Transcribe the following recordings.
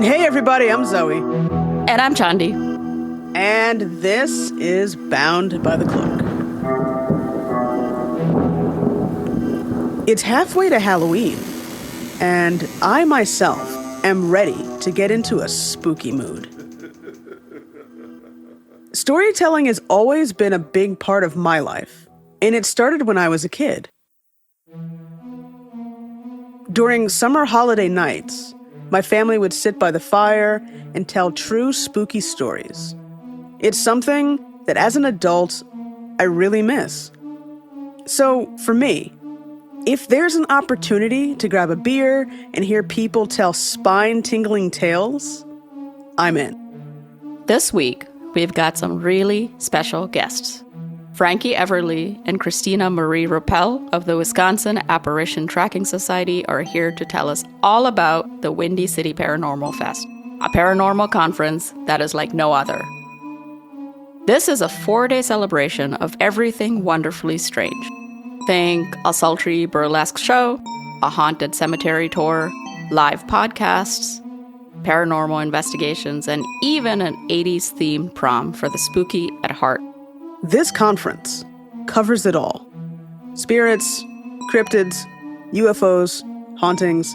Hey everybody, I'm Zoe. And I'm Chandi. And this is Bound by the Cloak. It's halfway to Halloween, and I myself am ready to get into a spooky mood. Storytelling has always been a big part of my life, and it started when I was a kid. During summer holiday nights, my family would sit by the fire and tell true spooky stories. It's something that as an adult, I really miss. So for me, if there's an opportunity to grab a beer and hear people tell spine-tingling tales, I'm in. This week, we've got some really special guests. Franky Everleigh and Christina Marie Rappel of the Wisconsin Apparition Tracking Society are here to tell us all about the Windy City Paranormal Fest, a paranormal conference that is like no other. This is a 4-day celebration of everything wonderfully strange. Think a sultry burlesque show, a haunted cemetery tour, live podcasts, paranormal investigations, and even an 80s themed prom for the spooky at heart. This conference covers it all. Spirits, cryptids, UFOs, hauntings,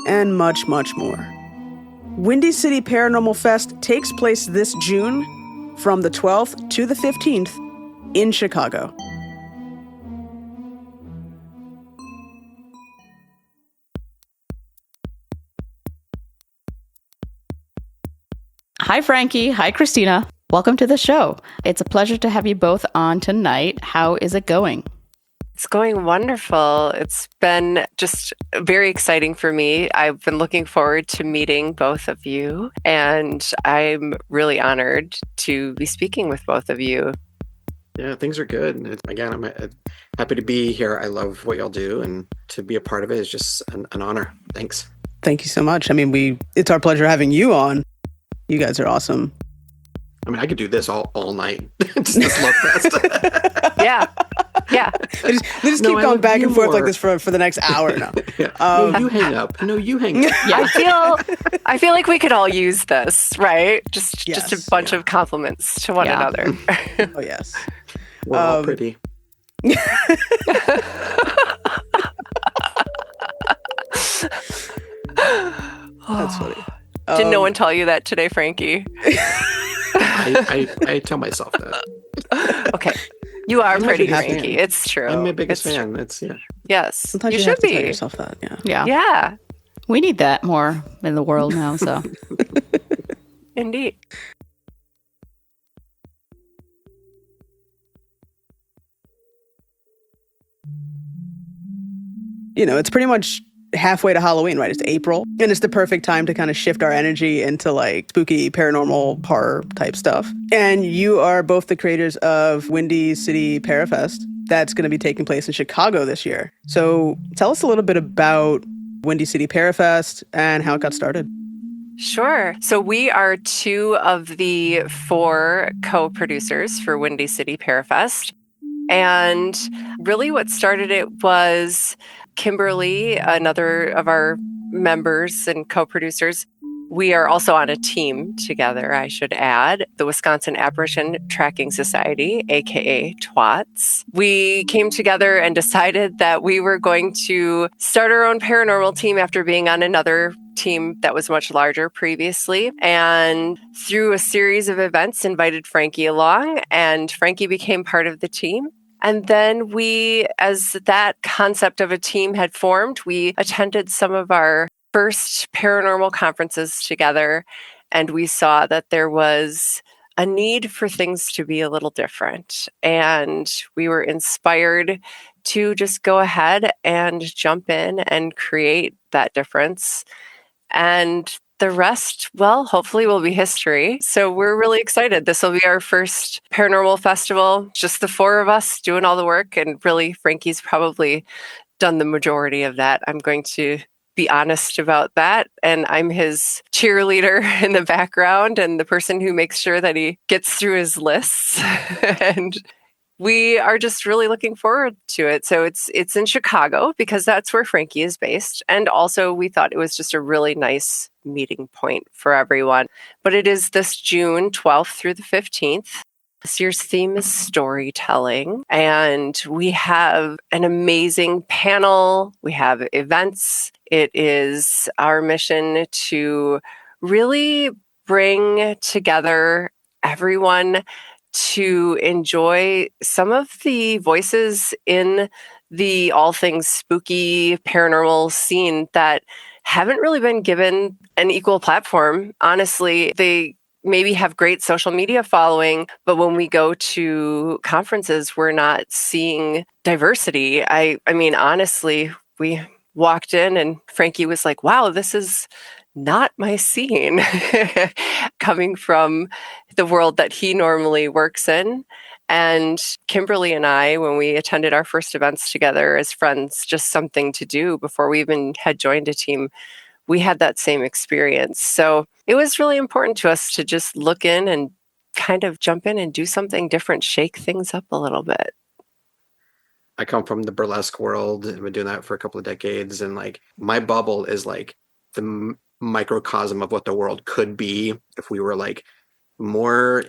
and much, much more. Windy City Paranormal Fest takes place this June from the 12th to the 15th in Chicago. Hi, Franky. Hi, Christina. Welcome to the show. It's a pleasure to have you both on tonight. How is it going? It's going wonderful. It's been just very exciting for me. I've been looking forward to meeting both of you, and I'm really honored to be speaking with both of you. Yeah, things are good. Again, I'm happy to be here. I love what y'all do, and to be a part of it is just an honor. Thanks. Thank you so much. I mean, it's our pleasure having you on. You guys are awesome. I mean, I could do this all night. Just this love fest. Yeah. They just keep going back and forth like this for the next hour now. Yeah. No, you hang up. No, you hang up. Yeah. I feel like we could all use this, right? Just a bunch of compliments to one another. Oh, yes. We're all pretty. That's funny. Did no one tell you that today, Franky? I tell myself that. Okay. You are I'm pretty, a big Franky. fan. It's true. I'm my biggest It's fan. true. It's yeah. Yes. Sometimes you you should have to be. tell yourself that, yeah. Yeah. We need that more in the world now, so. Indeed. You know, it's pretty much halfway to Halloween, right? It's April, and it's the perfect time to kind of shift our energy into like spooky, paranormal, horror type stuff. And you are both the creators of Windy City Parafest. That's going to be taking place in Chicago this year. So tell us a little bit about Windy City Parafest and how it got started. Sure. So we are 2 of the 4 co-producers for Windy City Parafest. And really what started it was Kimberly, another of our members and co-producers. We are also on a team together, I should add, the Wisconsin Apparition Tracking Society, aka TWATS. We came together and decided that we were going to start our own paranormal team after being on another team that was much larger previously. And through a series of events, invited Franky along, and Franky became part of the team. And then we, as that concept of a team had formed, we attended some of our first paranormal conferences together, and we saw that there was a need for things to be a little different. And we were inspired to just go ahead and jump in and create that difference. And the rest, well, hopefully will be history. So we're really excited. This will be our first paranormal festival, just the 4 of us doing all the work. And really, Franky's probably done the majority of that. I'm going to be honest about that. And I'm his cheerleader in the background and the person who makes sure that he gets through his lists. And we are just really looking forward to it. So it's in Chicago because that's where Franky is based. And also we thought it was just a really nice meeting point for everyone. But it is this June 12th through the 15th. This year's theme is storytelling, and we have an amazing panel. We have events. It is our mission to really bring together everyone to enjoy some of the voices in the all things spooky paranormal scene that haven't really been given an equal platform. Honestly, they maybe have great social media following, but when we go to conferences, we're not seeing diversity. I mean, honestly, we walked in and Franky was like, wow, this is not my scene, coming from the world that he normally works in. And Kimberly and I, when we attended our first events together as friends, just something to do before we even had joined a team, we had that same experience. So it was really important to us to just look in and kind of jump in and do something different, shake things up a little bit. I come from the burlesque world and been doing that for a couple of decades. And like my bubble is like the microcosm of what the world could be if we were like more,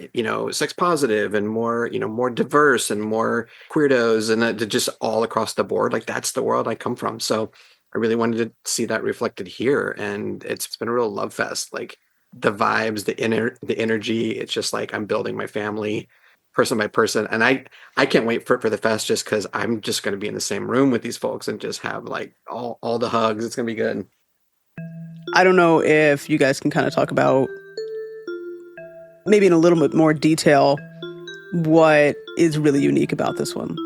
sex positive and more, more diverse and more queerdos and just all across the board. Like that's the world I come from. So I really wanted to see that reflected here. And it's been a real love fest. Like the vibes, the energy. It's just like I'm building my family person by person. And I can't wait for the fest just because I'm just going to be in the same room with these folks and just have like all the hugs. It's going to be good. I don't know if you guys can kind of talk about, maybe in a little bit more detail, what is really unique about this one.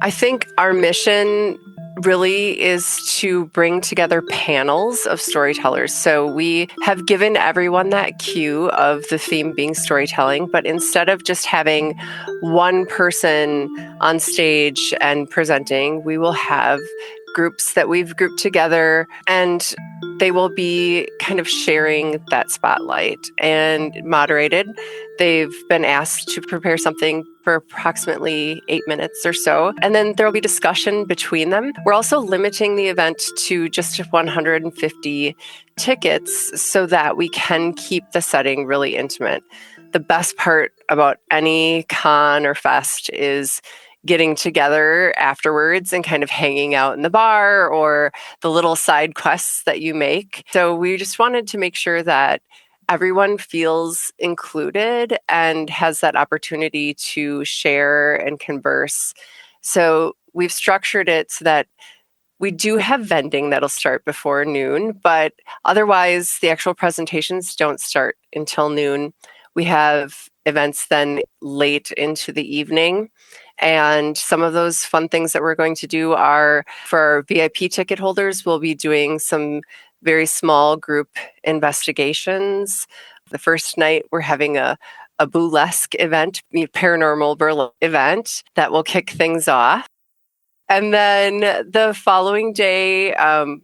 I think our mission really is to bring together panels of storytellers. So we have given everyone that cue of the theme being storytelling, but instead of just having one person on stage and presenting, we will have groups that we've grouped together, and they will be kind of sharing that spotlight and moderated. They've been asked to prepare something for approximately 8 minutes or so, and then there will be discussion between them. We're also limiting the event to just 150 tickets so that we can keep the setting really intimate. The best part about any con or fest is getting together afterwards and kind of hanging out in the bar or the little side quests that you make. So we just wanted to make sure that everyone feels included and has that opportunity to share and converse. So we've structured it so that we do have vending that'll start before noon, but otherwise the actual presentations don't start until noon. We have events then late into the evening. And some of those fun things that we're going to do are, for our VIP ticket holders, we'll be doing some very small group investigations. The first night, we're having a burlesque event, paranormal burlesque event that will kick things off. And then the following day,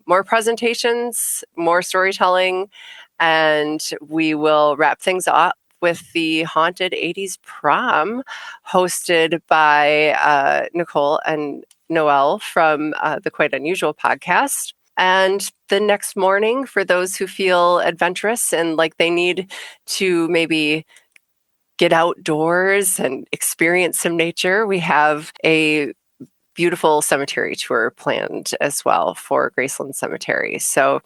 more presentations, more storytelling, and we will wrap things up with the Haunted 80s Prom, hosted by Nicole and Noelle from the Quite Unusual podcast. And the next morning, for those who feel adventurous and like they need to maybe get outdoors and experience some nature, we have a beautiful cemetery tour planned as well for Graceland Cemetery. So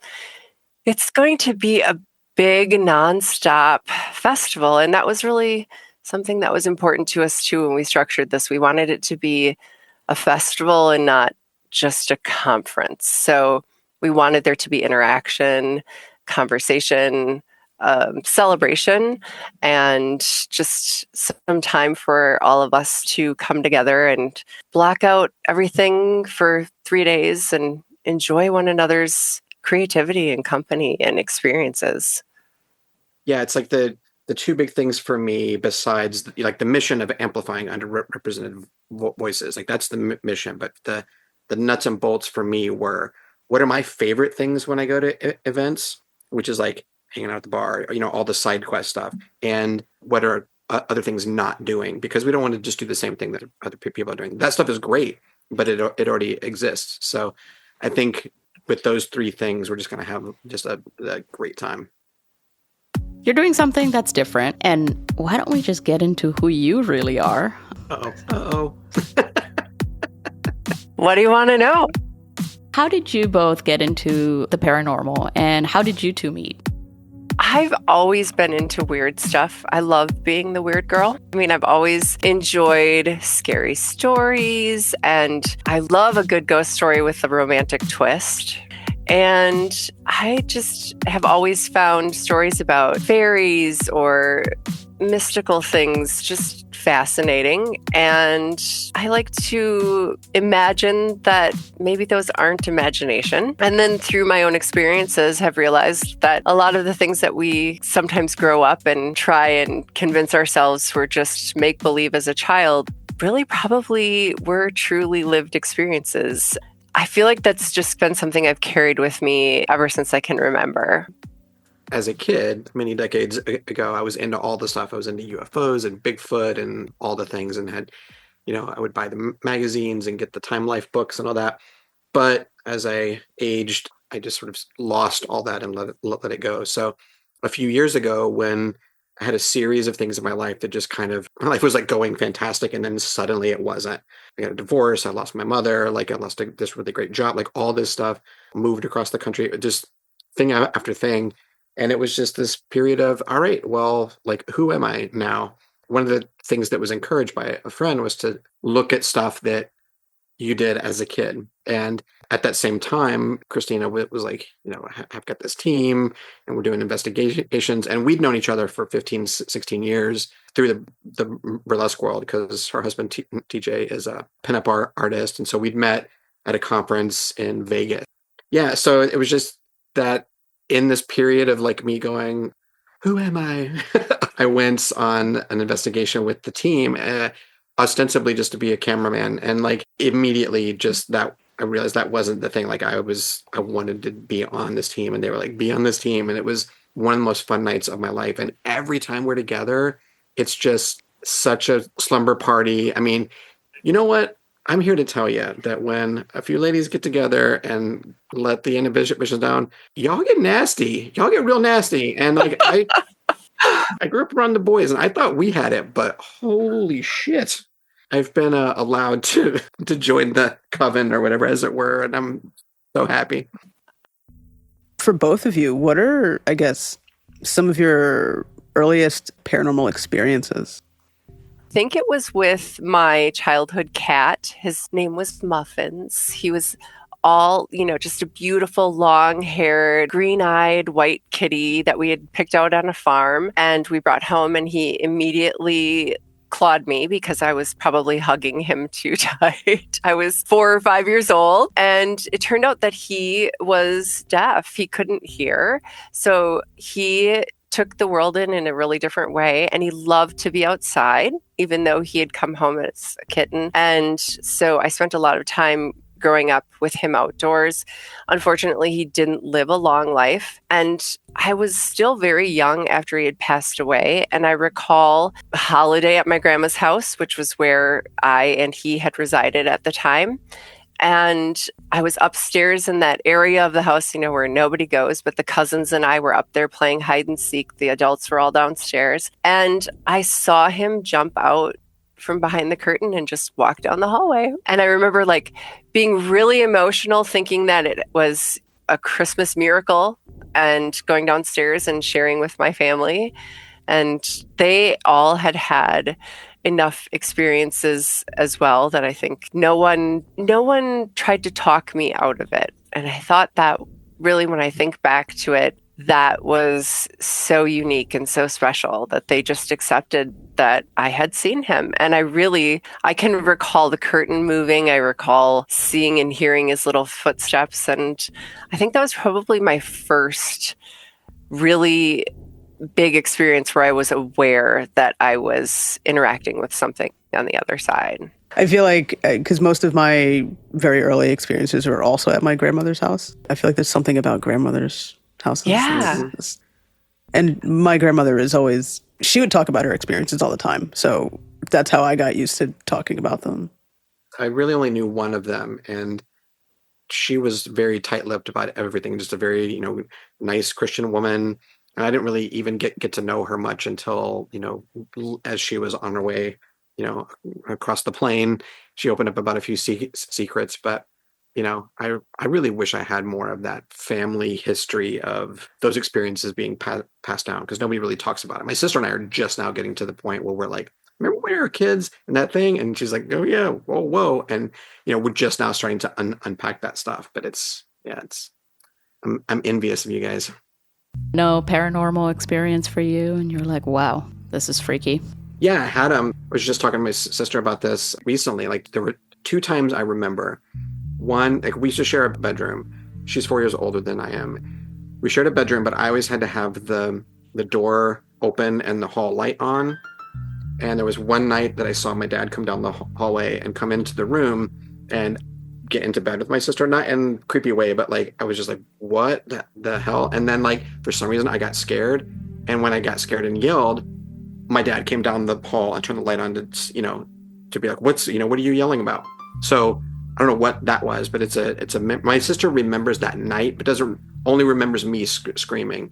it's going to be a big nonstop festival. And that was really something that was important to us too when we structured this. We wanted it to be a festival and not just a conference. So we wanted there to be interaction, conversation, celebration, and just some time for all of us to come together and block out everything for 3 days and enjoy one another's creativity and company and experiences. Yeah, it's like the two big things for me besides like the mission of amplifying underrepresented voices. Like that's the mission, but the nuts and bolts for me were what are my favorite things when I go to events, which is like hanging out at the bar, all the side quest stuff, and what are other things not doing, because we don't want to just do the same thing that other people are doing. That stuff is great, but it already exists. So I think with those three things, we're just going to have just a great time. You're doing something that's different, and why don't we just get into who you really are? Uh-oh. What do you want to know? How did you both get into the paranormal, and how did you two meet? I've always been into weird stuff. I love being the weird girl. I mean, I've always enjoyed scary stories, and I love a good ghost story with a romantic twist. And I just have always found stories about fairies or mystical things just fascinating. And I like to imagine that maybe those aren't imagination. And then through my own experiences, have realized that a lot of the things that we sometimes grow up and try and convince ourselves were just make believe as a child really probably were truly lived experiences. I feel like that's just been something I've carried with me ever since I can remember. As a kid, many decades ago, I was into all the stuff. I was into UFOs and Bigfoot and all the things, and had, I would buy the magazines and get the Time Life books and all that. But as I aged, I just sort of lost all that and let it go. So a few years ago, when I had a series of things in my life that just my life was like going fantastic, and then suddenly it wasn't. I got a divorce, I lost my mother, I lost this really great job, all this stuff, moved across the country, just thing after thing. And it was just this period of, all right, well, who am I now? One of the things that was encouraged by a friend was to look at stuff that you did as a kid. And at that same time, Christina was like, I've got this team and we're doing investigations. And we'd known each other for 15, 16 years through the burlesque world, because her husband, TJ, is a pinup artist. And so we'd met at a conference in Vegas. Yeah, so it was just that in this period of me going, who am I? I went on an investigation with the team, ostensibly just to be a cameraman. And immediately just that, I realized that wasn't the thing. I wanted to be on this team, and they were like, be on this team. And it was one of the most fun nights of my life. And every time we're together, it's just such a slumber party. I mean, you know what? I'm here to tell you that when a few ladies get together and let the inhibitions down, y'all get nasty. Y'all get real nasty. And I grew up around the boys, and I thought we had it, but holy shit. I've been allowed to join the coven or whatever, as it were, and I'm so happy. For both of you, what are, I guess, some of your earliest paranormal experiences? I think it was with my childhood cat. His name was Muffins. He was all, just a beautiful, long-haired, green-eyed white kitty that we had picked out on a farm, and we brought home, and he immediately clawed me because I was probably hugging him too tight. I was 4 or 5 years old, and it turned out that he was deaf. He couldn't hear. So he took the world in a really different way, and he loved to be outside, even though he had come home as a kitten. And so I spent a lot of time growing up with him outdoors. Unfortunately, he didn't live a long life, and I was still very young after he had passed away. And I recall a holiday at my grandma's house, which was where I and he had resided at the time. And I was upstairs in that area of the house, where nobody goes, but the cousins and I were up there playing hide and seek. The adults were all downstairs. And I saw him jump out from behind the curtain and just walk down the hallway. And I remember being really emotional, thinking that it was a Christmas miracle, and going downstairs and sharing with my family. And they all had enough experiences as well that I think no one tried to talk me out of it. And I thought that really, when I think back to it, that was so unique and so special that they just accepted that I had seen him. And I can recall the curtain moving. I recall seeing and hearing his little footsteps. And I think that was probably my first really big experience where I was aware that I was interacting with something on the other side. I feel like, because most of my very early experiences were also at my grandmother's house, I feel like there's something about grandmother's houses. Yeah. And my grandmother is always she would talk about her experiences all the time. So that's how I got used to talking about them. I really only knew one of them, and she was very tight-lipped about everything. Just a very, nice Christian woman. And I didn't really even get to know her much until, as she was on her way, across the plane. She opened up about a few secrets, but I really wish I had more of that family history of those experiences being passed down, because nobody really talks about it. My sister and I are just now getting to the point where we're like, remember when we were kids and that thing? And she's like, oh yeah, whoa. And, we're just now starting to unpack that stuff, but I'm envious of you guys. No paranormal experience for you, and you're like, wow, this is freaky. Yeah, I had I was just talking to my sister about this recently. Like, there were 2 times I remember. One, like, we used to share a bedroom. She's 4 years older than I am. We shared a bedroom, but I always had to have the door open and the hall light on. And there was one night that I saw my dad come down the hallway and come into the room and get into bed with my sister, not in a creepy way, but like, I was just like, what the hell? And then, like, for some reason I got scared. And when I got scared and yelled, my dad came down the hall and turned the light on to be like, what are you yelling about? So I don't know what that was, but my sister remembers that night, but only remembers me screaming.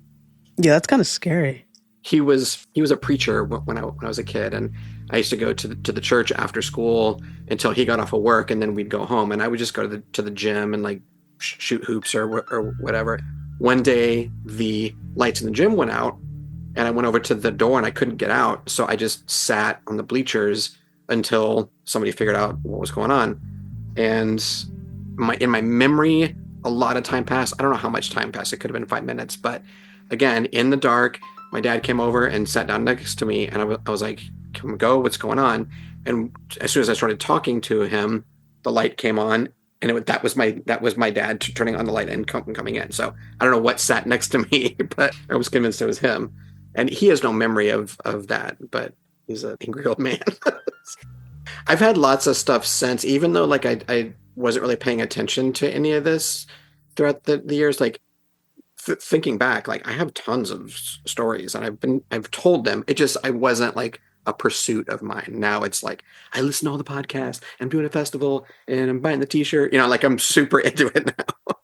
Yeah, that's kind of scary. He was a preacher when I was a kid, and I used to go to the church after school until he got off of work, and then we'd go home, and I would just go to the gym and like shoot hoops or whatever. One day the lights in the gym went out, and I went over to the door and I couldn't get out, so I just sat on the bleachers until somebody figured out what was going on. And in my memory, a lot of time passed. I don't know how much time passed. It could have been 5 minutes, but again, in the dark, my dad came over and sat down next to me, and I was like, "Can we go? What's going on?" And as soon as I started talking to him, the light came on, and that was my dad turning on the light and coming in. So I don't know what sat next to me, but I was convinced it was him. And he has no memory of that, but he's an angry old man. I've had lots of stuff since, even though like I wasn't really paying attention to any of this throughout the years. Like, thinking back, like, I have tons of stories, and I've told them. I wasn't like a pursuit of mine. Now it's like, I listen to all the podcasts, I'm doing a festival, and I'm buying the t-shirt, like, I'm super into it now.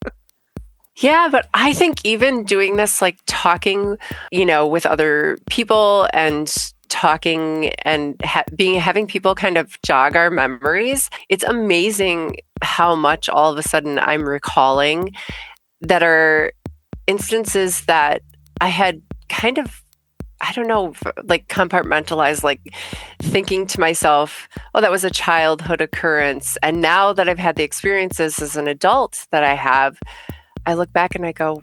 Yeah, but I think even doing this, like talking, with other people and talking and having people kind of jog our memories, it's amazing how much all of a sudden I'm recalling that are instances that I had kind of, I don't know, like compartmentalized, like thinking to myself, oh, that was a childhood occurrence. And now that I've had the experiences as an adult that I look back and I go,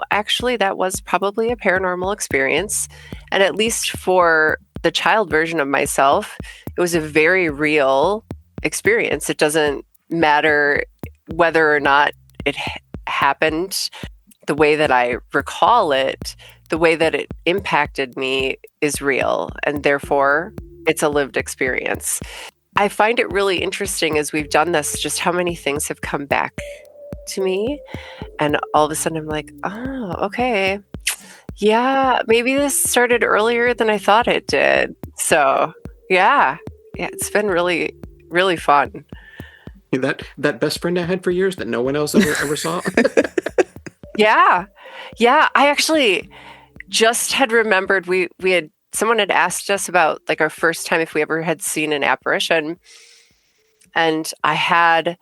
actually that was probably a paranormal experience. And at least for the child version of myself, it was a very real experience. It doesn't matter whether or not it happened the way that I recall it, the way that it impacted me is real, and therefore it's a lived experience. I find it really interesting as we've done this, just how many things have come back to me. And all of a sudden I'm like, oh, okay. Yeah, maybe this started earlier than I thought it did. So yeah, it's been really, really fun. That best friend I had for years that no one else ever saw. Yeah. I actually just had remembered someone had asked us about like our first time if we ever had seen an apparition. And I had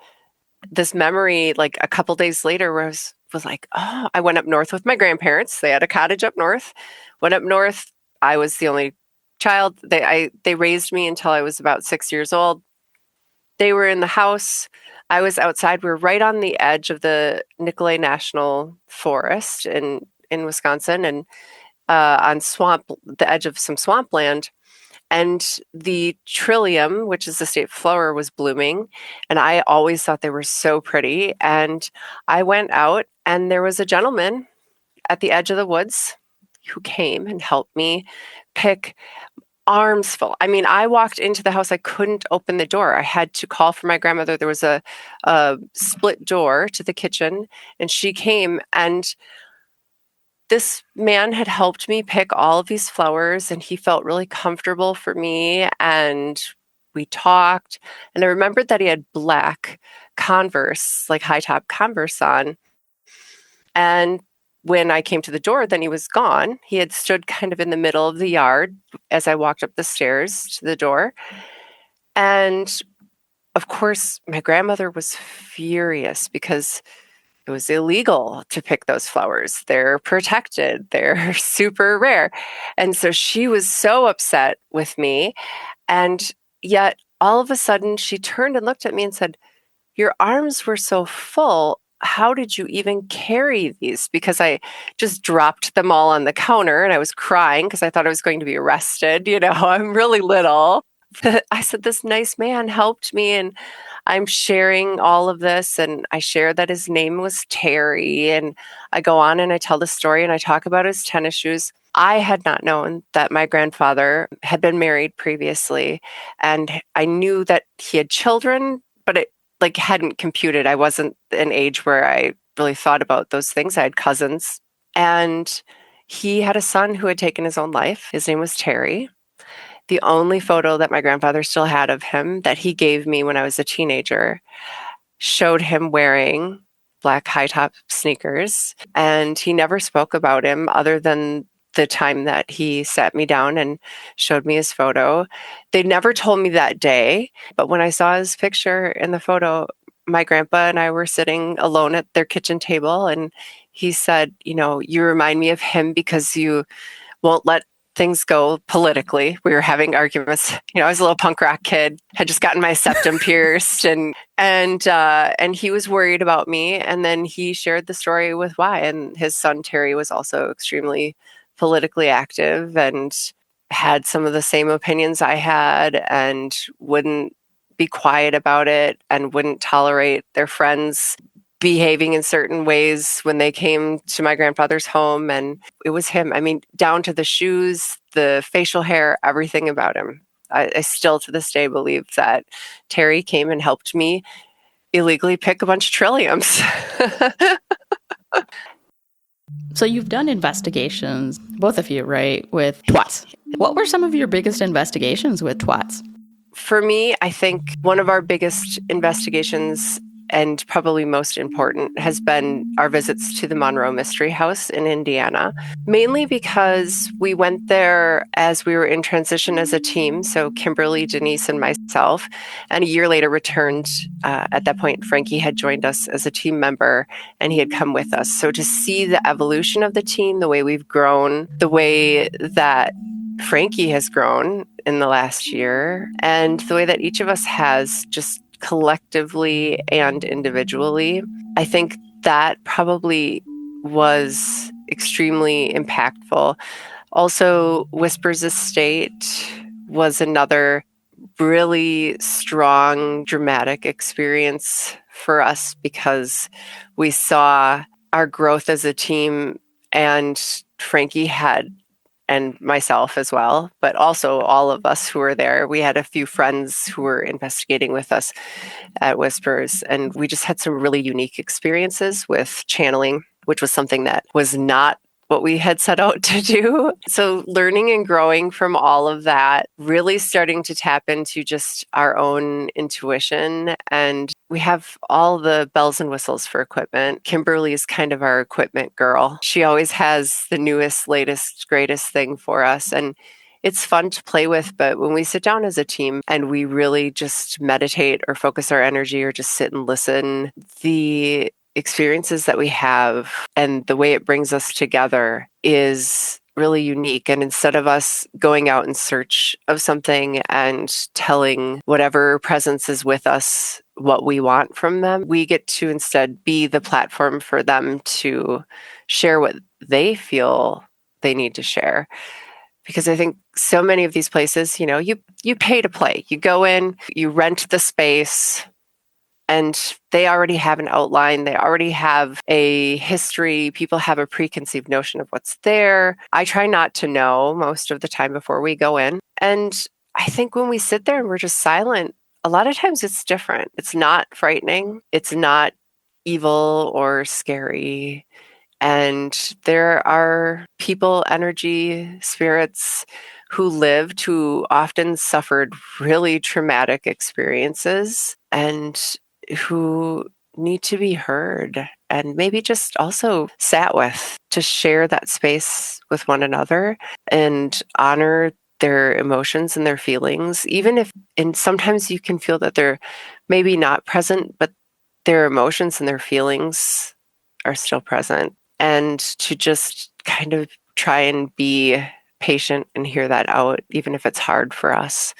this memory like a couple days later where I was like, oh, I went up north with my grandparents. They had a cottage up north. Went up north. I was the only child. They raised me until I was about 6 years old. They were in the house. I was outside. We were right on the edge of the Nicolet National Forest in Wisconsin, and on the edge of some swampland. And the trillium, which is the state flower, was blooming. And I always thought they were so pretty. And I went out, and there was a gentleman at the edge of the woods who came and helped me pick arms full. I mean, I walked into the house. I couldn't open the door. I had to call for my grandmother. There was a split door to the kitchen, and she came, and this man had helped me pick all of these flowers, and he felt really comfortable for me. And we talked, and I remembered that he had black Converse, like high top Converse on. And when I came to the door, then he was gone. He had stood kind of in the middle of the yard as I walked up the stairs to the door. And of course, my grandmother was furious because it was illegal to pick those flowers. They're protected, they're super rare. And so she was so upset with me. And yet, all of a sudden, she turned and looked at me and said, "Your arms were so full. How did you even carry these?" Because I just dropped them all on the counter and I was crying because I thought I was going to be arrested. I'm really little. I said, "This nice man helped me, and I'm sharing all of this." And I share that his name was Terry. And I go on and I tell the story and I talk about his tennis shoes. I had not known that my grandfather had been married previously. And I knew that he had children, but it hadn't computed. I wasn't an age where I really thought about those things. I had cousins. And he had a son who had taken his own life. His name was Terry. The only photo that my grandfather still had of him that he gave me when I was a teenager showed him wearing black high top sneakers. And he never spoke about him other than the time that he sat me down and showed me his photo. They never told me that day, but when I saw his picture in the photo, my grandpa and I were sitting alone at their kitchen table, and he said, "You remind me of him because you won't let things go politically." We were having arguments. I was a little punk rock kid, had just gotten my septum pierced, and he was worried about me. And then he shared the story with why. And his son Terry was also extremely politically active and had some of the same opinions I had, and wouldn't be quiet about it, and wouldn't tolerate their friends behaving in certain ways when they came to my grandfather's home. And it was him. I mean, down to the shoes, the facial hair, everything about him. I still to this day believe that Terry came and helped me illegally pick a bunch of trilliums. So you've done investigations, both of you, right, with twats. What were some of your biggest investigations with twats? For me, I think one of our biggest investigations, and probably most important, has been our visits to the Monroe Mystery House in Indiana, mainly because we went there as we were in transition as a team. So Kimberly, Denise, and myself, and a year later returned. At that point, Franky had joined us as a team member, and he had come with us. So to see the evolution of the team, the way we've grown, the way that Franky has grown in the last year, and the way that each of us has just collectively and individually, I think that probably was extremely impactful. Also, Whisper's Estate was another really strong, dramatic experience for us because we saw our growth as a team, and Franky had, and myself as well, but also all of us who were there. We had a few friends who were investigating with us at Whispers, and we just had some really unique experiences with channeling, which was something that was not what we had set out to do. So learning and growing from all of that, really starting to tap into just our own intuition. And we have all the bells and whistles for equipment. Kimberly is kind of our equipment girl. She always has the newest, latest, greatest thing for us. And it's fun to play with, but when we sit down as a team and we really just meditate or focus our energy or just sit and listen, the experiences that we have and the way it brings us together is really unique. And instead of us going out in search of something and telling whatever presence is with us what we want from them, we get to instead be the platform for them to share what they feel they need to share. Because I think so many of these places, you pay to play. You go in, you rent the space, and they already have an outline. They already have a history. People have a preconceived notion of what's there. I try not to know most of the time before we go in. And I think when we sit there and we're just silent, a lot of times it's different. It's not frightening. It's not evil or scary. And there are people, energy, spirits who lived, who often suffered really traumatic experiences and who need to be heard and maybe just also sat with, to share that space with one another and honor their emotions and their feelings, even if, and sometimes you can feel that they're maybe not present, but their emotions and their feelings are still present. And to just kind of try and be patient and hear that out, even if it's hard for us.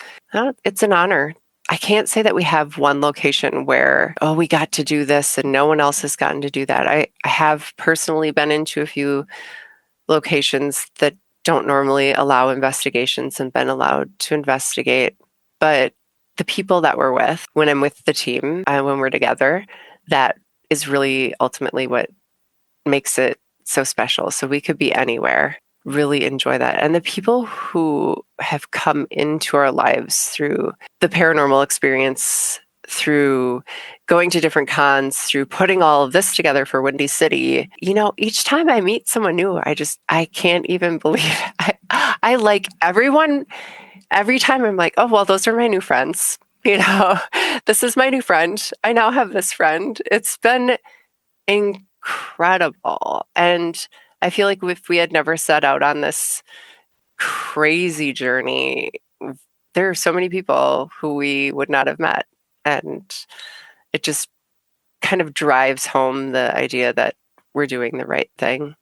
It's an honor. I can't say that we have one location where, oh, we got to do this and no one else has gotten to do that. I have personally been into a few locations that don't normally allow investigations and been allowed to investigate. But the people that we're with, when I'm with the team, when we're together, that is really ultimately what makes it so special. So we could be anywhere, really enjoy that. And the people who have come into our lives through the paranormal experience, through going to different cons, through putting all of this together for Windy City, each time I meet someone new, I can't even believe it. I like everyone. Every time I'm like, oh, well, those are my new friends. This is my new friend. I now have this friend. It's been incredible. And I feel like if we had never set out on this crazy journey, there are so many people who we would not have met. And it just kind of drives home the idea that we're doing the right thing.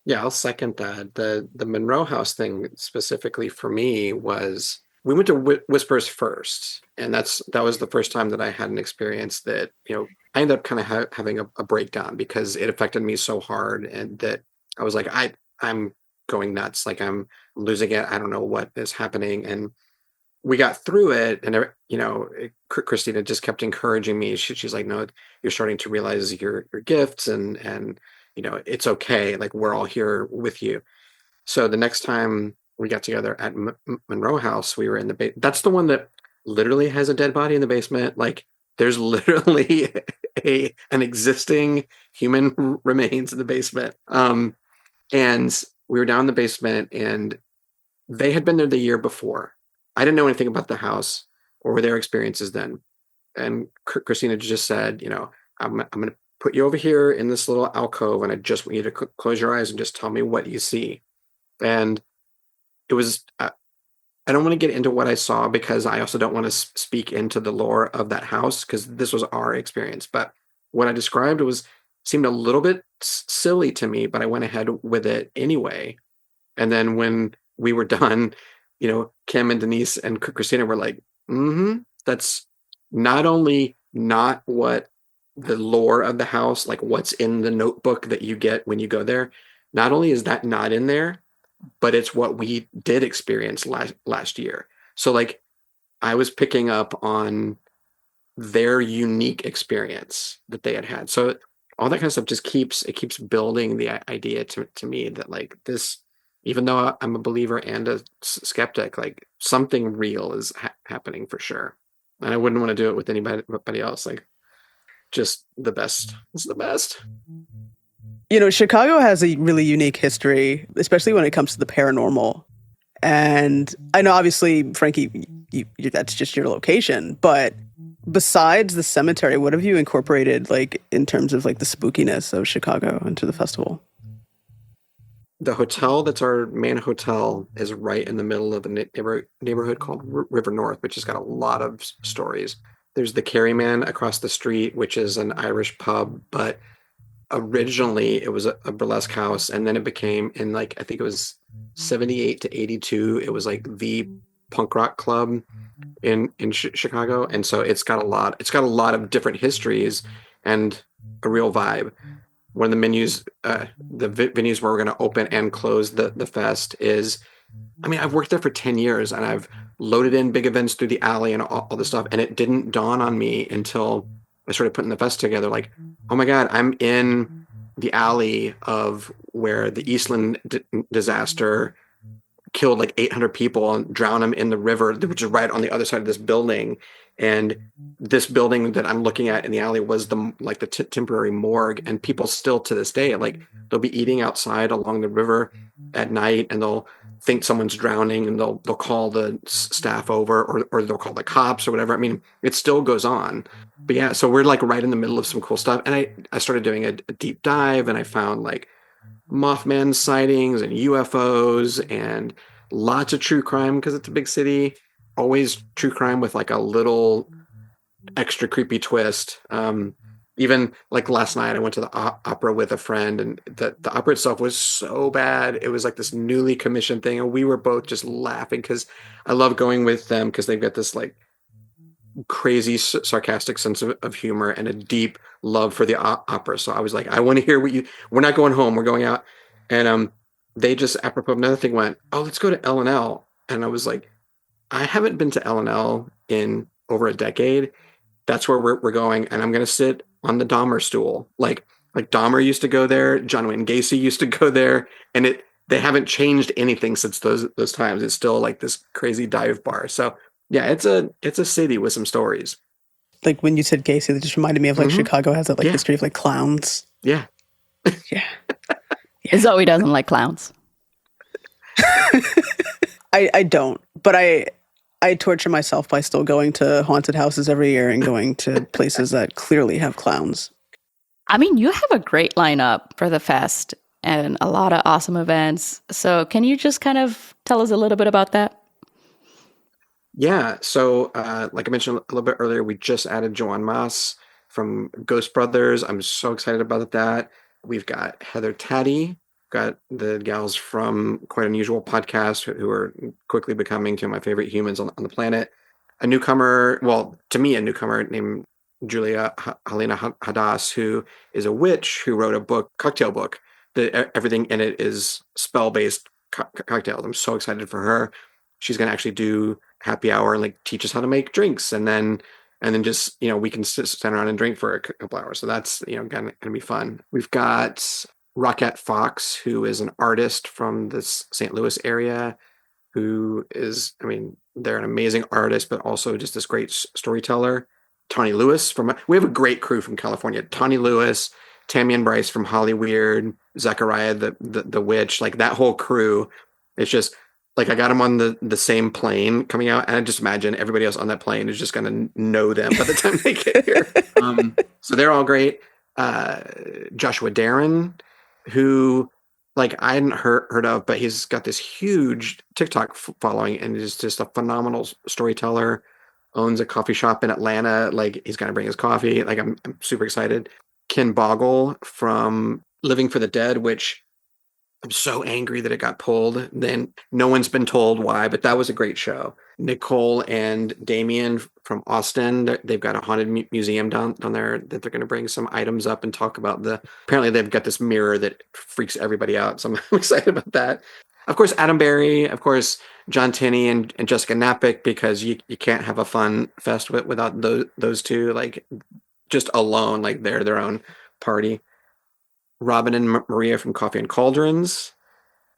Yeah, I'll second that. The Monroe House thing specifically for me was we went to Whispers first, and that was the first time that I had an experience that I ended up kind of having a breakdown because it affected me so hard, and that I was like I'm going nuts, like I'm losing it. I don't know what is happening, and we got through it, and Christina just kept encouraging me. She's like, no, you're starting to realize your gifts, and it's okay. Like, we're all here with you. So the next time we got together at Monroe House, we were in the that's the one that literally has a dead body in the basement. Like, there's literally an existing human remains in the basement. And we were down in the basement, and they had been there the year before. I didn't know anything about the house or their experiences then. And Christina just said, I'm going to put you over here in this little alcove, and I just want you to close your eyes and just tell me what you see. And it was, I don't want to get into what I saw because I also don't want to speak into the lore of that house because this was our experience. But what I described seemed a little bit silly to me, but I went ahead with it anyway. And then when we were done, Kim and Denise and Christina were like, that's not only not what the lore of the house, like what's in the notebook that you get when you go there, not only is that not in there, but it's what we did experience last year. So like I was picking up on their unique experience that they had. So all that kind of stuff just keeps building the idea to me that like this, even though I'm a believer and a skeptic, like something real is happening for sure. And I wouldn't want to do it with anybody else. Like, just the best. It's the best. Chicago has a really unique history, especially when it comes to the paranormal. And I know, obviously, Frankie, that's just your location. But besides the cemetery, what have you incorporated, like, in terms of, like, the spookiness of Chicago into the festival? The hotel that's our main hotel is right in the middle of a neighborhood called River North, which has got a lot of stories. There's the Kerryman across the street, which is an Irish pub, but originally it was a burlesque house, and then it became, in like, I think it was 78 to 82, it was like the punk rock club in Chicago. And so it's got a lot of different histories and a real vibe. One of the menus, the venues where we're going to open and close the fest is, I mean, I've worked there for 10 years and I've loaded in big events through the alley and all this stuff. And it didn't dawn on me until I started putting the fest together. Like, oh my God, I'm in the alley of where the Eastland disaster killed like 800 people and drowned them in the river, which is right on the other side of this building. And this building that I'm looking at in the alley was the temporary morgue, and people still to this day, like, they'll be eating outside along the river at night, and they'll think someone's drowning, and they'll call the staff over, or they'll call the cops or whatever. I mean, it still goes on. But yeah, so we're like right in the middle of some cool stuff, and I started doing a deep dive, and I found like Mothman sightings and UFOs and lots of true crime because it's a big city. Always true crime with like a little extra creepy twist. Even like last night, I went to the opera with a friend, and the opera itself was so bad. It was like this newly commissioned thing, and we were both just laughing because I love going with them because they've got this like crazy sarcastic sense of humor and a deep love for the opera. So I was like, I want to hear what you. We're not going home. We're going out, and they just apropos of another thing went, oh, let's go to L&L, and I was like, I haven't been to L&L in over a decade. That's where we're going, and I'm going to sit on the Dahmer stool. Like Dahmer used to go there, John Wayne Gacy used to go there, and they haven't changed anything since those times. It's still like this crazy dive bar. So yeah, it's a city with some stories. Like when you said Gacy, that just reminded me of like Chicago has that like Yeah. history of like clowns. Yeah. Yeah. Zoe doesn't like clowns. I don't, but I torture myself by still going to haunted houses every year and going to places that clearly have clowns. I mean, you have a great lineup for the fest and a lot of awesome events. So can you just kind of tell us a little bit about that? Yeah. So, like I mentioned a little bit earlier, we just added Joanne Moss from Ghost Brothers. I'm so excited about that. We've got Heather Taddy, got the gals from Quite Unusual podcast who are quickly becoming two of my favorite humans on the planet. A newcomer, well, to me, a newcomer named Julia Helena Hadas, who is a witch who wrote a book, cocktail book, that everything in it is spell-based cocktails. I'm so excited for her. She's going to actually do happy hour and like teach us how to make drinks, and then just we can sit around and drink for a couple hours. So that's gonna be fun. We've got Rockette Fox, who is an artist from this St. Louis area, who is, I mean, they're an amazing artist, but also just this great storyteller. Tawny Lewis we have a great crew from California. Tawny Lewis, Tammy and Bryce from Hollyweird, Zachariah the witch, like that whole crew. It's just like I got them on the same plane coming out, and I just imagine everybody else on that plane is just going to know them by the time they get here. So they're all great. Joshua Darren, who like I hadn't heard of, but he's got this huge TikTok following and is just a phenomenal storyteller. Owns a coffee shop in Atlanta. Like he's going to bring his coffee. Like I'm super excited. Ken Boggle from Living for the Dead, which I'm so angry that it got pulled. Then no one's been told why, but that was a great show. Nicole and Damien from Austin, they've got a haunted museum down there that they're going to bring some items up and talk about apparently they've got this mirror that freaks everybody out. So I'm excited about that. Of course, Adam Berry, of course, John Tinney and Jessica Napick, because you can't have a fun fest without those two, like just alone, like they're their own party. Robin and Maria from Coffee and Cauldrons.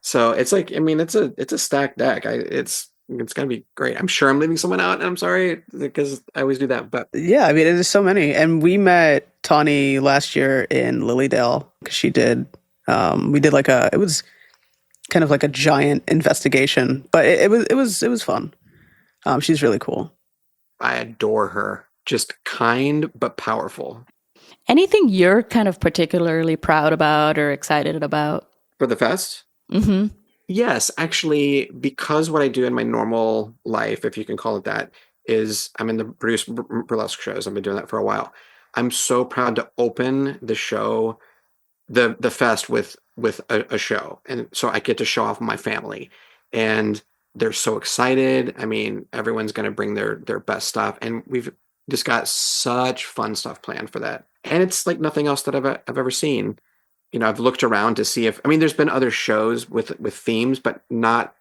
So it's like, I mean, it's a stacked deck. It's gonna be great. I'm sure I'm leaving someone out, and I'm sorry because I always do that. But yeah, I mean, it is so many. And we met Tawny last year in Lilydale because she did. We did it was kind of like a giant investigation, but it was fun. She's really cool. I adore her. Just kind but powerful. Anything you're kind of particularly proud about or excited about? For the fest? Mm-hmm. Yes, actually, because what I do in my normal life, if you can call it that, is I'm in the produce burlesque shows. I've been doing that for a while. I'm so proud to open the show, the fest with a show. And so I get to show off my family. And they're so excited. I mean, everyone's going to bring their best stuff. And we've just got such fun stuff planned for that. And it's like nothing else that I've ever seen. I've looked around to see if, I mean, there's been other shows with themes, but not,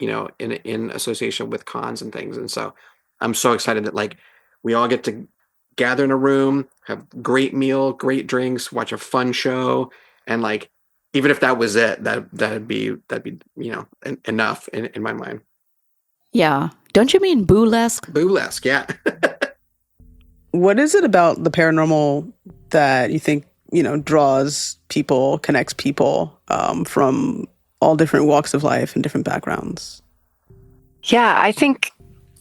in association with cons and things. And so I'm so excited that like we all get to gather in a room, have great meal, great drinks, watch a fun show. And like, even if that was it, that'd be, enough in my mind. Yeah. Don't you mean burlesque? Burlesque, yeah. What is it about the paranormal that you think, draws people, connects people from all different walks of life and different backgrounds? Yeah, I think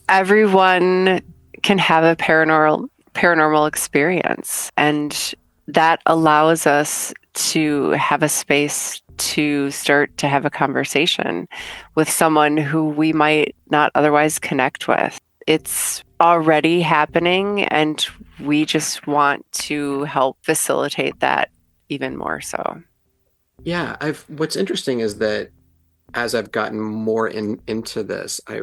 everyone can have a paranormal experience, and that allows us to have a space to start to have a conversation with someone who we might not otherwise connect with. It's already happening, and we just want to help facilitate that even more so. Yeah, what's interesting is that as I've gotten more into this, I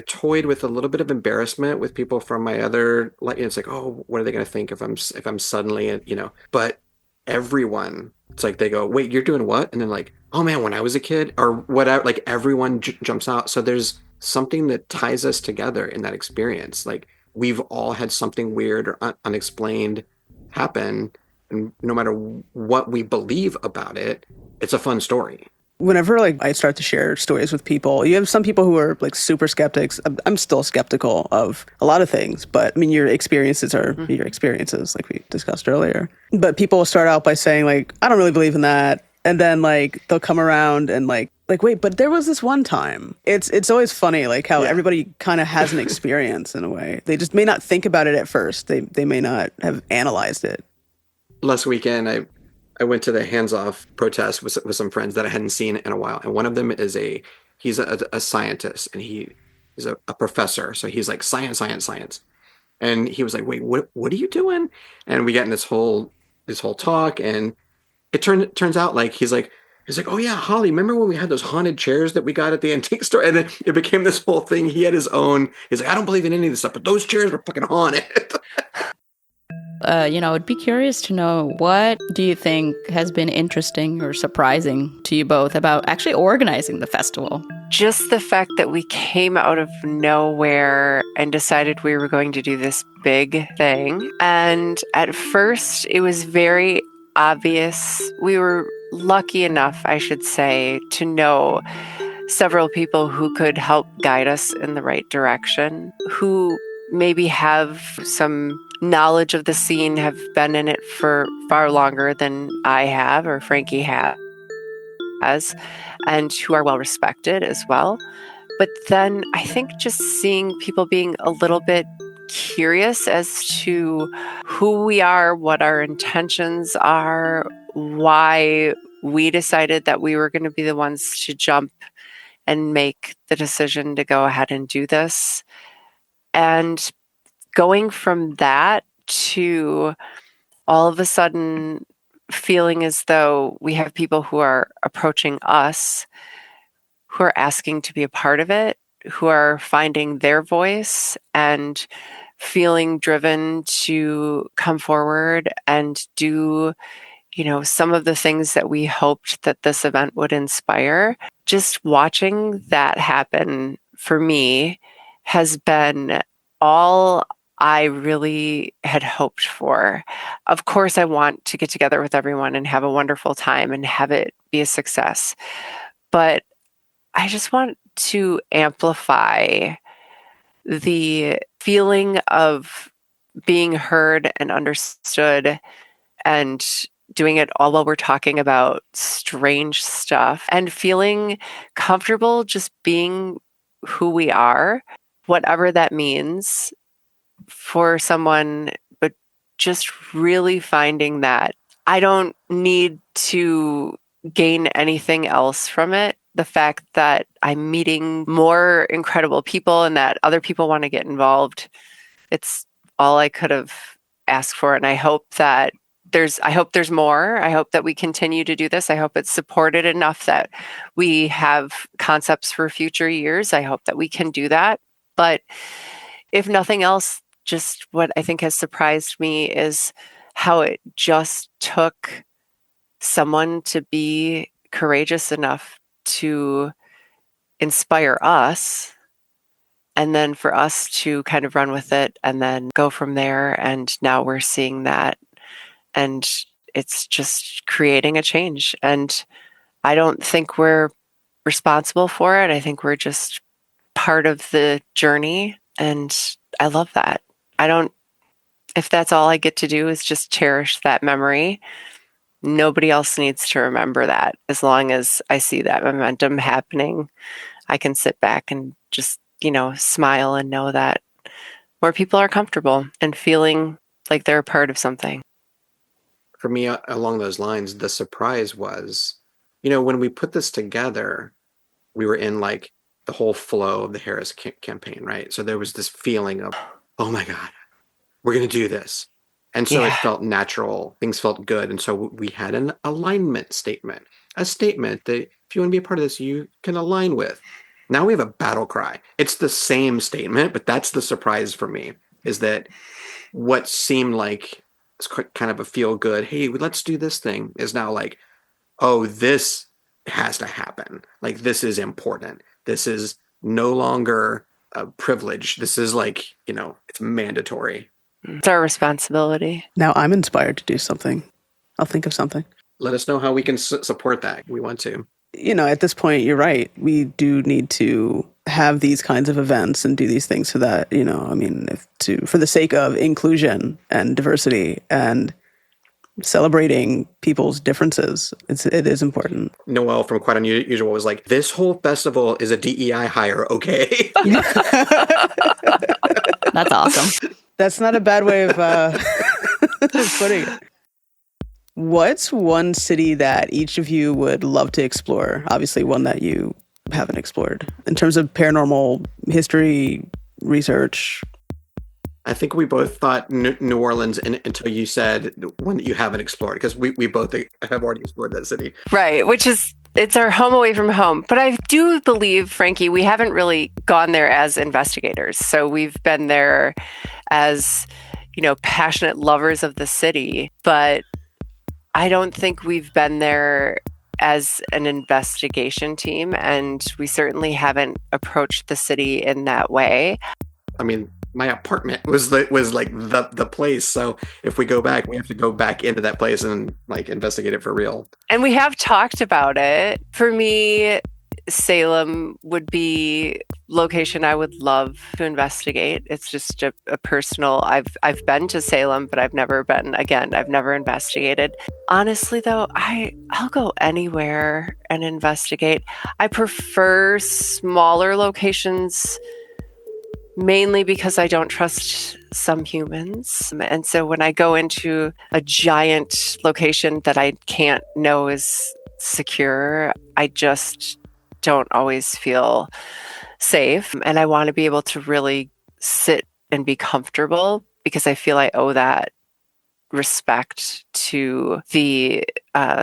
toyed with a little bit of embarrassment with people from my other, like, it's like, oh, what are they going to think if I'm suddenly, but everyone, it's like they go, wait, you're doing what? And then like, oh man, when I was a kid or whatever, like everyone jumps out. So there's something that ties us together in that experience. Like we've all had something weird or unexplained happen, and no matter what we believe about it, it's a fun story. Whenever like I start to share stories with people, you have some people who are like super skeptics. I'm still skeptical of a lot of things, but I mean, your experiences are your experiences, like we discussed earlier. But people will start out by saying like, I don't really believe in that. And then like they'll come around and like, wait, but there was this one time. It's always funny like how everybody kind of has an experience in a way. They just may not think about it at first. They may not have analyzed it. Last weekend, I went to the hands-off protest with some friends that I hadn't seen in a while, and one of them he's a scientist, and he's a professor, so he's like science, science, science, and he was like, wait, what are you doing? And we get in this whole talk, and it turns out like he's like, oh yeah, Holly, remember when we had those haunted chairs that we got at the antique store? And then it became this whole thing. He had his own. He's like, I don't believe in any of this stuff, but those chairs were fucking haunted. I'd be curious to know, what do you think has been interesting or surprising to you both about actually organizing the festival? Just the fact that we came out of nowhere and decided we were going to do this big thing. And at first, it was very obvious. We were lucky enough, I should say, to know several people who could help guide us in the right direction, who maybe have some knowledge of the scene, have been in it for far longer than I have or Frankie has, and who are well respected as well. But then I think just seeing people being a little bit curious as to who we are, what our intentions are, why we decided that we were going to be the ones to jump and make the decision to go ahead and do this. And going from that to all of a sudden feeling as though we have people who are approaching us, who are asking to be a part of it, who are finding their voice and feeling driven to come forward and do, some of the things that we hoped that this event would inspire. Just watching that happen for me has been all I really had hoped for. Of course, I want to get together with everyone and have a wonderful time and have it be a success. But I just want to amplify the feeling of being heard and understood, and doing it all while we're talking about strange stuff and feeling comfortable just being who we are, whatever that means for someone, but just really finding that I don't need to gain anything else from it. The fact that I'm meeting more incredible people and that other people want to get involved, it's all I could have asked for. And I hope that there's more. I hope that we continue to do this. I hope it's supported enough that we have concepts for future years. I hope that we can do that. But if nothing else, just what I think has surprised me is how it just took someone to be courageous enough to inspire us, and then for us to kind of run with it and then go from there. And now we're seeing that, and it's just creating a change. And I don't think we're responsible for it. I think we're just part of the journey. And I love that. I don't if that's all I get to do is just cherish that memory, nobody else needs to remember that. As long as I see that momentum happening, I can sit back and just, smile and know that more people are comfortable and feeling like they're a part of something. For me, along those lines, the surprise was, when we put this together, we were in like the whole flow of the Harris campaign, right? So there was this feeling of, oh my God, we're going to do this. And so it felt natural. Things felt good. And so we had an alignment statement, a statement that if you want to be a part of this, you can align with. Now we have a battle cry. It's the same statement, but that's the surprise for me, is that what seemed like it's kind of a feel good, hey, let's do this thing, is now like, oh, this has to happen. Like, this is important. This is no longer a privilege. This is like, it's mandatory. It's our responsibility. Now I'm inspired to do something. I'll think of something. Let us know how we can support that. We want to. At this point, you're right. We do need to have these kinds of events and do these things so that, for the sake of inclusion and diversity and celebrating people's differences, it is important. Noelle from Quite Unusual was like, this whole festival is a DEI hire, okay? That's awesome. That's not a bad way of putting it. What's one city that each of you would love to explore? Obviously, one that you haven't explored in terms of paranormal history, research. I think we both thought New Orleans until you said one that you haven't explored, because we both have already explored that city. Right, it's our home away from home. But I do believe, Frankie, we haven't really gone there as investigators. So we've been there as, passionate lovers of the city. But I don't think we've been there as an investigation team. And we certainly haven't approached the city in that way. I mean, my apartment was like the place. So if we go back, we have to go back into that place and like investigate it for real. And we have talked about it. For me, Salem would be location I would love to investigate. It's just a personal. I've been to Salem, but I've never investigated. Honestly, though, I'll go anywhere and investigate. I prefer smaller locations, mainly because I don't trust some humans. And so when I go into a giant location that I can't know is secure, I just don't always feel safe. And I want to be able to really sit and be comfortable, because I feel I owe that respect to the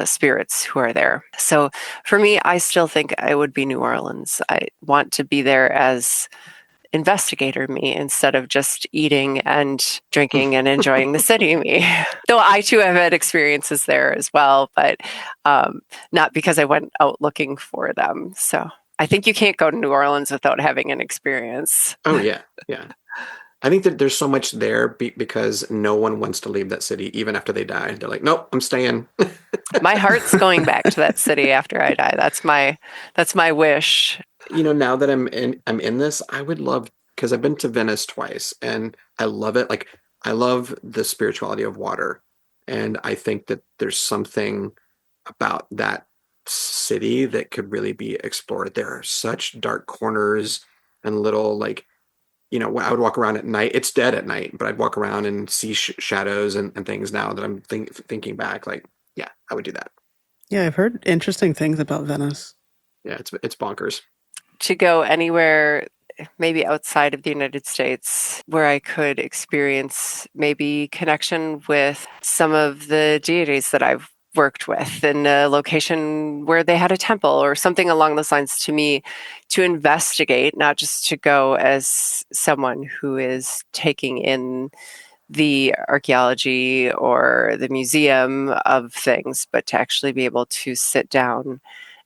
spirits who are there. So for me, I still think I would be New Orleans. I want to be there as investigator me instead of just eating and drinking and enjoying the city me. Though I too have had experiences there as well, but not because I went out looking for them. So I think you can't go to New Orleans without having an experience. Oh, yeah. Yeah. I think that there's so much there because no one wants to leave that city even after they die. They're like, nope, I'm staying. My heart's going back to that city after I die. That's my wish. Now that I'm in this, I would love, because I've been to Venice twice and I love it. Like, I love the spirituality of water. And I think that there's something about that city that could really be explored. There are such dark corners and little, like, I would walk around at night. It's dead at night, but I'd walk around and see shadows and things now that I'm thinking back. Like, yeah, I would do that. Yeah, I've heard interesting things about Venice. Yeah, it's bonkers. To go anywhere, maybe outside of the United States, where I could experience maybe connection with some of the deities that I've worked with in a location where they had a temple or something along those lines, to me, to investigate, not just to go as someone who is taking in the archaeology or the museum of things, but to actually be able to sit down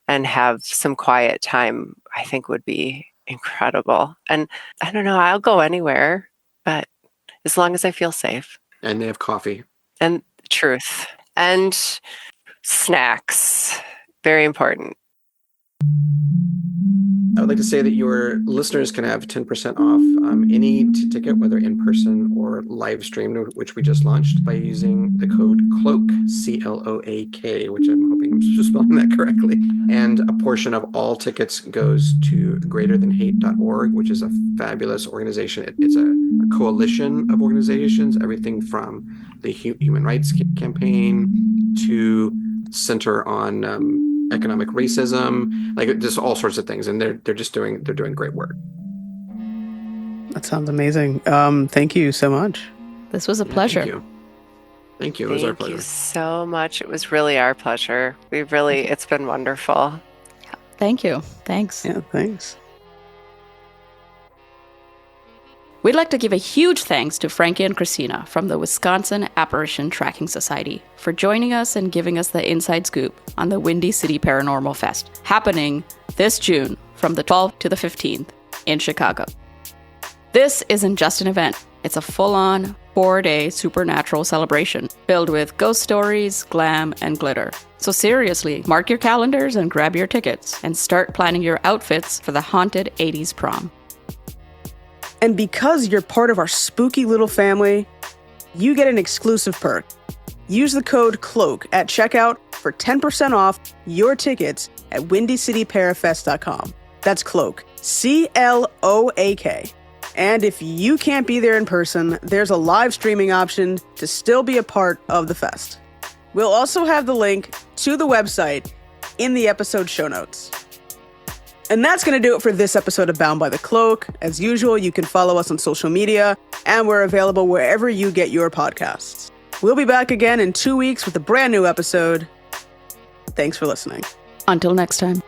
and have some quiet time, I think would be incredible. And I don't know, I'll go anywhere, but as long as I feel safe. And they have coffee. And truth. And snacks. Very important. I would like to say that your listeners can have 10% off any ticket, whether in person or live streamed, which we just launched, by using the code CLOAK, CLOAK, which I'm hoping I'm spelling that correctly. And a portion of all tickets goes to greaterthanhate.org, which is a fabulous organization. It's a coalition of organizations, everything from the Human Rights Campaign to Center on Economic Racism, like just all sorts of things, and they're doing great work. That sounds amazing. Thank you so much. This was a pleasure. Thank you. It was our pleasure. Thank you so much. It was really our pleasure. It's been wonderful. Thank you. Thanks. Yeah, thanks. We'd like to give a huge thanks to Franky and Christina from the Wisconsin Apparition Tracking Society for joining us and giving us the inside scoop on the Windy City Paranormal Fest, happening this June from the 12th to the 15th in Chicago. This isn't just an event. It's a full-on 4-day supernatural celebration filled with ghost stories, glam, and glitter. So seriously, mark your calendars and grab your tickets and start planning your outfits for the haunted 80s prom. And because you're part of our spooky little family, you get an exclusive perk. Use the code CLOAK at checkout for 10% off your tickets at windycityparafest.com. That's CLOAK, CLOAK. And if you can't be there in person, there's a live streaming option to still be a part of the fest. We'll also have the link to the website in the episode show notes. And that's going to do it for this episode of Bound by the Cloak. As usual, you can follow us on social media, and we're available wherever you get your podcasts. We'll be back again in 2 weeks with a brand new episode. Thanks for listening. Until next time.